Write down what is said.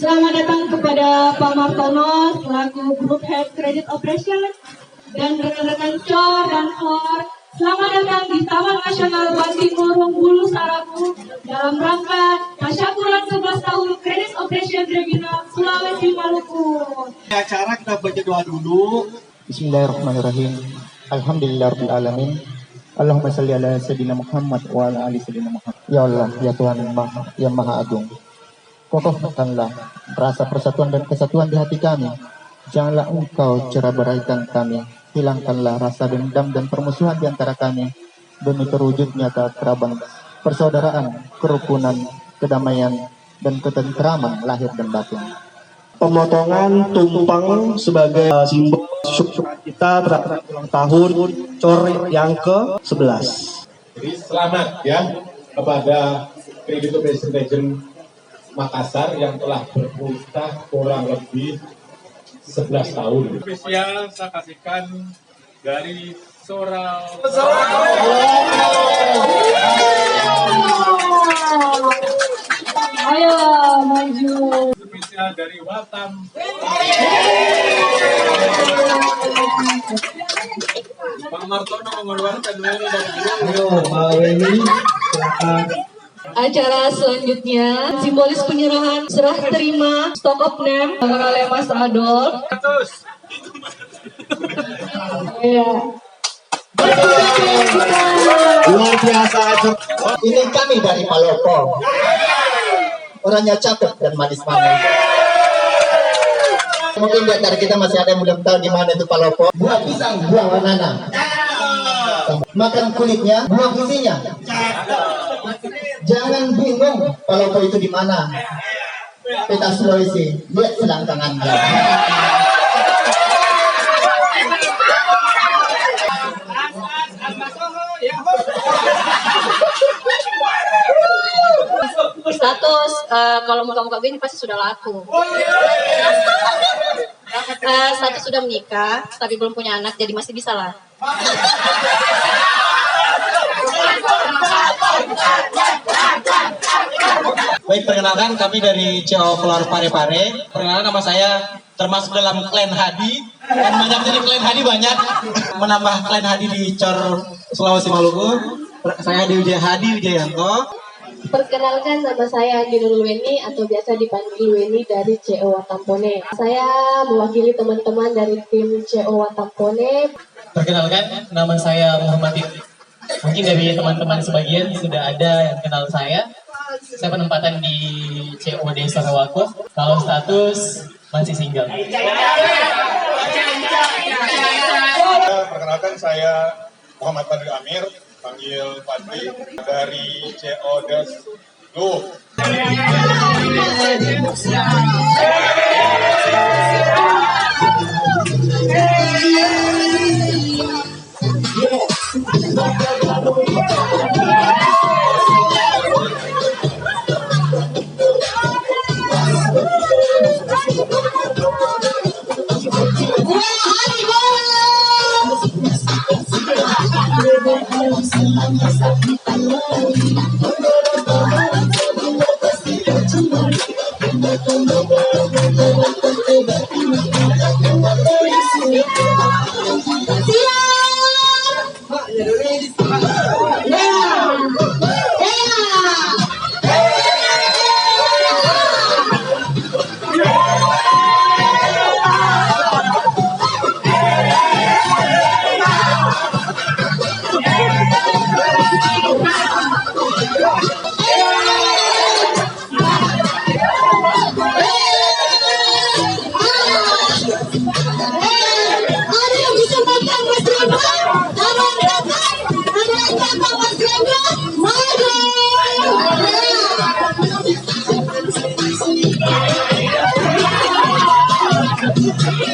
Selamat datang kepada Pak Martono selaku Group Head Credit Operation dan rekan-rekan COR dan FOR. Selamat datang di Taman Nasional Bantimurung Bulu Sarabu dalam rangka tasyakuran 11 tahun Credit Operation Regional Sulawesi Maluku. Acara kita baca doa dulu. Bismillahirrahmanirrahim. Alhamdulillahirrahmanirrahim. Allahumma salli ala Sayyidina Muhammad wa ala ali Sayyidina Muhammad. Ya Allah, ya Tuhan yang Maha Agung, kokohkanlah rasa persatuan dan kesatuan di hati kami. Janganlah Engkau cerah-beraikan kami. Hilangkanlah rasa dendam dan permusuhan di antara kami demi terwujudnya keakraban, persaudaraan, kerukunan, kedamaian, dan ketentraman lahir dan batin. Pemotongan tumpeng sebagai simbol syukur kita terhadap ulang tahun COR yang ke-11. Jadi selamat ya kepada Credit Operation Region Makassar yang telah berputar kurang lebih 11 tahun. Spesial saya kasihkan dari Sorau. Ayo maju. Spesial dari Batam. Pak Martono mengeluarkan dari Ayo, Mbak Weni, silakan. Acara selanjutnya simbolis penyerahan serah terima stock of name oleh Mas Adolf. 100. Iya. Luar biasa. Ini kami dari Palopo. Orangnya cakep dan manis-manis. Mungkin di antara kita masih ada yang belum tahu di mana itu Palopo. Buah pisang, buah banana. Makan kulitnya, buah isinya. Jangan bingung Palopo itu di mana. Peta Sulawesi, lihat selangkang Anda. Status kalau muka-muka gini pasti sudah laku. Status sudah menikah tapi belum punya anak, jadi masih bisa lah. Baik, perkenalkan kami dari CO Keluar Pare-Pare. Perkenalkan nama saya termasuk dalam klan Hadi. Dan banyak dari klan Hadi banyak. Menambah klan Hadi di COR Sulawesi Maluku. Saya Hadi Wijayanto. Perkenalkan, nama saya Andi Nurul Weni atau biasa dipanggil Weni dari CO Watampone. Saya mewakili teman-teman dari tim CO Watampone. Perkenalkan, nama saya Muhammad. Mungkin dari teman-teman sebagian sudah ada yang kenal saya. Saya penempatan di COD Sarawako. Kalau status masih single. Perkenalkan saya Muhammad Fadli Amir, panggil Fadli dari CO Des Lu. Maju.